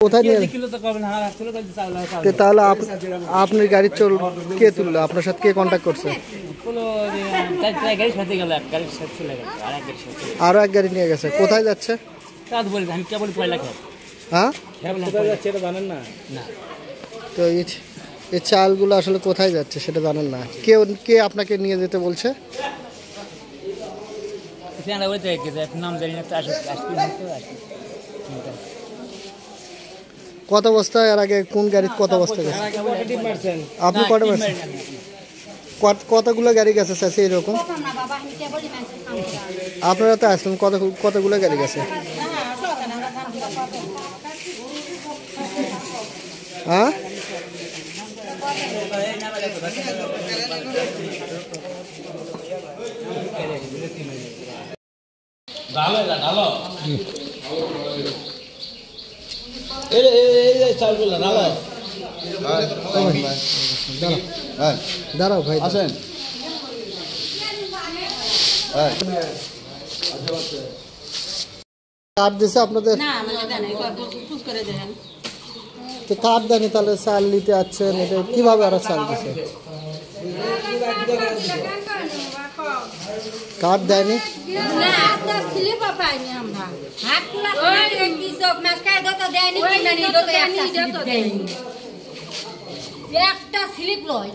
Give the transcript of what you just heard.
কোথায় নিয়ে তাহলে আপনার গাড়ি কে তুললো? আপনার সাথে কে কন্ট্যাক্ট করছে? আরো এক গাড়ি নিয়ে গেছে। কোথায় যাচ্ছে? হ্যাঁ, তো এই চালগুলো আসলে কোথায় যাচ্ছে সেটা জানেন না? কে আপনাকে নিয়ে যেতে বলছে? কত বস্তা এর আগে কোন গাড়ি কত বস্তা গেছে? আপনি কটা মারছেন? কতগুলো গাড়ি গেছে চাষি এরকম? আপনারা তো আসলেন, কতগুলো গাড়ি গেছে? হ্যাঁ, দাঁড়াও ভাই, আসেন। কার্ড দিছে আপনাদের? কার্ড দেয়নি, তাহলে চাল নিতে আসছেন, এটা কিভাবে আর চাল দিছে? কার্ড দেয়নি, একটা স্লিপ লয়